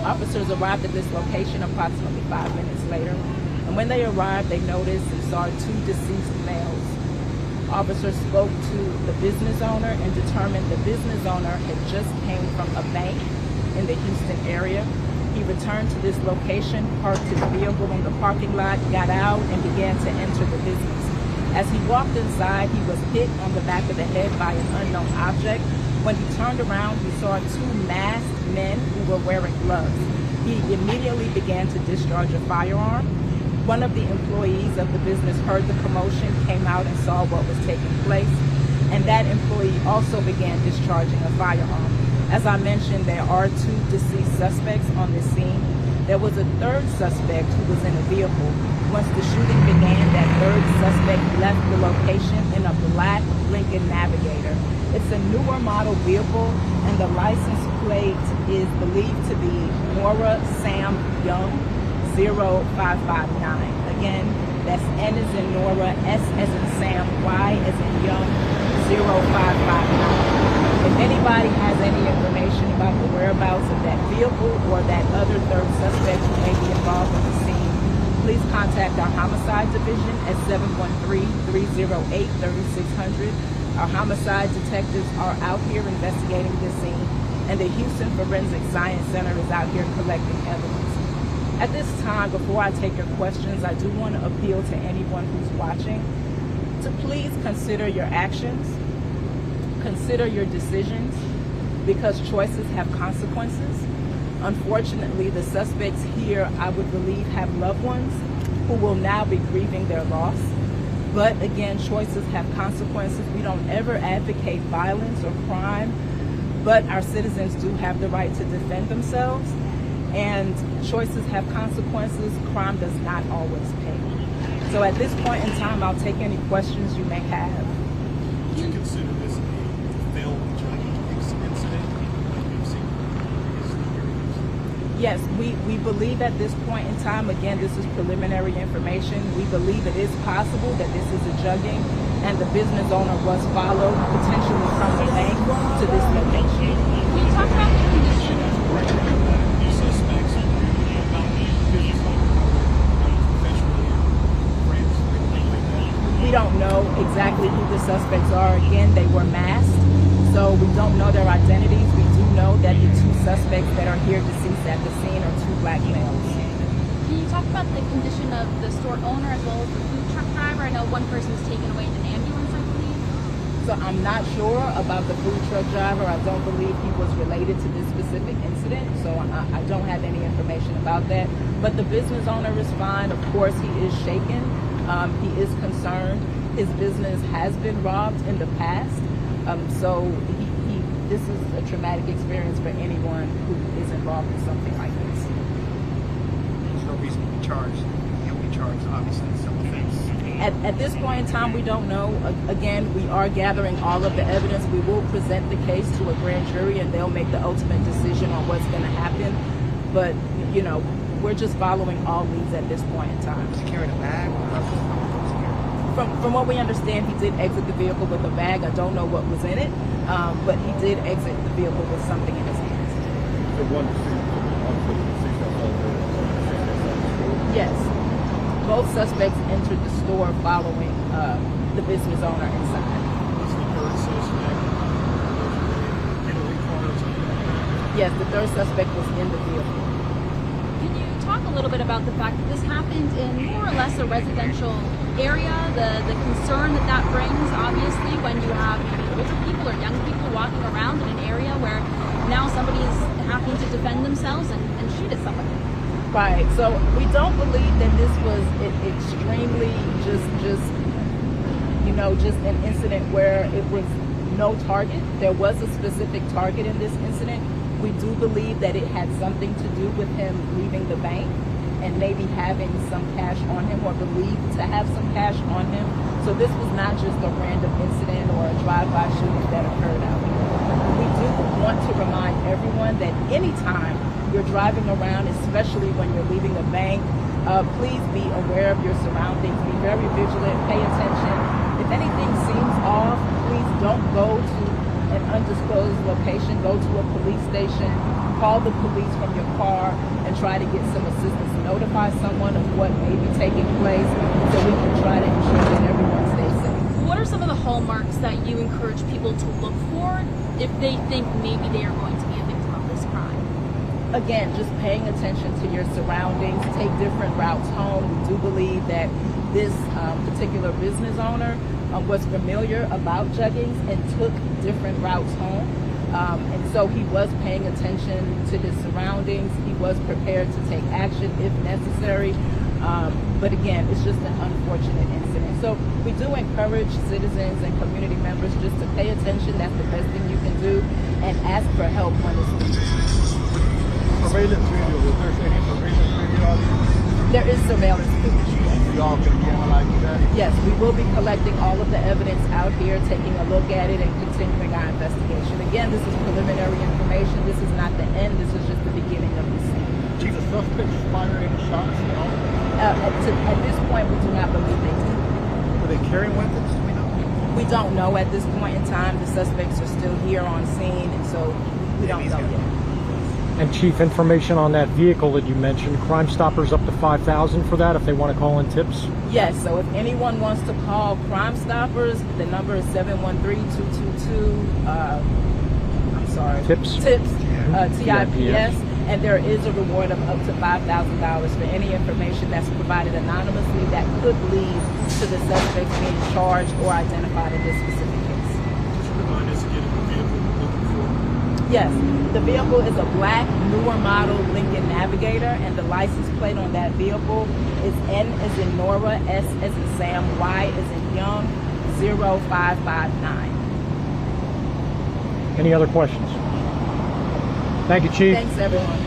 Officers arrived at this location approximately 5 minutes later, and when they arrived, they noticed and saw 2 deceased males. Officers spoke to the business owner and determined the business owner had just came from a bank in the Houston area. He returned to this location, parked his vehicle in the parking lot, got out, and began to enter the business. As he walked inside, he was hit on the back of the head by an unknown object. When he turned around, he saw 2 masked men who were wearing gloves. He immediately began to discharge a firearm. One of the employees of the business heard the commotion, came out and saw what was taking place, and that employee also began discharging a firearm. As I mentioned, there are 2 deceased suspects on the scene. There was a 3rd suspect who was in a vehicle. Once the shooting began, that 3rd suspect left the location in a black Lincoln Navigator. It's a newer model vehicle, and the license plate is believed to be Nora Sam Young 0559. Again, that's N as in Nora, S as in Sam, Y as in Young 0559. If anybody has any information about the whereabouts of that vehicle or that other 3rd suspect who may be involved in the scene, please contact our homicide division at 713-308-3600. Our homicide detectives are out here investigating this scene, and the Houston Forensic Science Center is out here collecting evidence. At this time, before I take your questions, I do want to appeal to anyone who's watching to please consider your actions, consider your decisions, because choices have consequences. Unfortunately, the suspects here, I would believe, have loved ones who will now be grieving their loss. But again, choices have consequences. We don't ever advocate violence or crime, but our citizens do have the right to defend themselves. And choices have consequences. Crime does not always pay. So at this point in time, I'll take any questions you may have. Do you consider this a failed jugging incident? Yes, we believe at this point in time, again, this is preliminary information, we believe it is possible that this is a jugging and the business owner was followed potentially from the bank to this location. Can you talk about the condition? Suspects about the business owner, professionally, friends, anything like that? We don't know exactly who the suspects are. Again, they were masked, so we don't know their identities. We do know that the 2 suspects that are here deceased at the scene are 2 black males. Can you talk about the condition of the store owner as well as the food truck driver? I know one person was taken away in an ambulance, I believe. So I'm not sure about the food truck driver. I don't believe he was related to this specific incident, so I don't have any information about that. But the business owner is fine. Of course, he is shaken. He is concerned. His business has been robbed in the past, so this is a traumatic experience for anyone who is involved in something like this. There's no reason to be charged. He'll be charged, obviously, in some offense. At this point in time, we don't know. Again, we are gathering all of the evidence. We will present the case to a grand jury, and they'll make the ultimate decision on what's going to happen. But, you know, we're just following all leads at this point in time. Was he carrying a bag? From what we understand, he did exit the vehicle with a bag. I don't know what was in it, but he did exit the vehicle with something in his hands. So one Yes. Both suspects entered the store following the business owner inside. Was the 3rd suspect in a car or something like that? Yes, the 3rd suspect was in the vehicle. Can you talk a little bit about the fact that this happened in more or less a residential area, the concern that brings, obviously, when you have older people or young people walking around in an area where now somebody is having to defend themselves and shoot at somebody? Right. So we don't believe that this was extremely just an incident where it was no target. There was a specific target in this incident. We do believe that it had something to do with him leaving the bank and maybe having some cash on him or believed to have some cash on him. So this was not just a random incident or a drive-by shooting that occurred out here. We do want to remind everyone that anytime you're driving around, especially when you're leaving a bank, please be aware of your surroundings. Be very vigilant, pay attention. If anything seems off, please don't go to an undisclosed location. Go to a police station. call the police from your car and try to get some assistance. Notify someone of what may be taking place so we can try to ensure that everyone stays safe. What are some of the hallmarks that you encourage people to look for if they think maybe they are going to be a victim of this crime? Again, just paying attention to your surroundings, take different routes home. We do believe that this particular business owner was familiar about juggings and took different routes home. And so he was paying attention to his surroundings. He was prepared to take action if necessary. But again, it's just an unfortunate incident. So we do encourage citizens and community members just to pay attention. That's the best thing you can do, and ask for help when it's needed. Surveillance video, is there any surveillance video out there? There is surveillance footage. Y'all can be analyzing that? Yes, we will be collecting all of the evidence out here, taking a look at it, and continuing our investigation. Again, this is preliminary information. This is not the end. This is just the beginning of the scene. Chief, the suspects firing shots at all? At this point, we do not believe they did. Were they carrying weapons? Do we know? We don't know at this point in time. The suspects are still here on scene, and so we don't know yet. And Chief, information on that vehicle that you mentioned, Crime Stoppers up to 5,000 for that if they want to call in tips? Yes, so if anyone wants to call Crime Stoppers, the number is 713-222, Tips? TIPS, and there is a reward of up to $5,000 for any information that's provided anonymously that could lead to the suspects being charged or identified in this specific case. Just remind us again of the vehicle we're looking for. Yes, the vehicle is a black, newer model Lincoln Navigator, and the license plate on that vehicle is N as in Nora, S as in Sam, Y as in Young, 0559. Any other questions? Thank you, Chief. Thanks, everyone.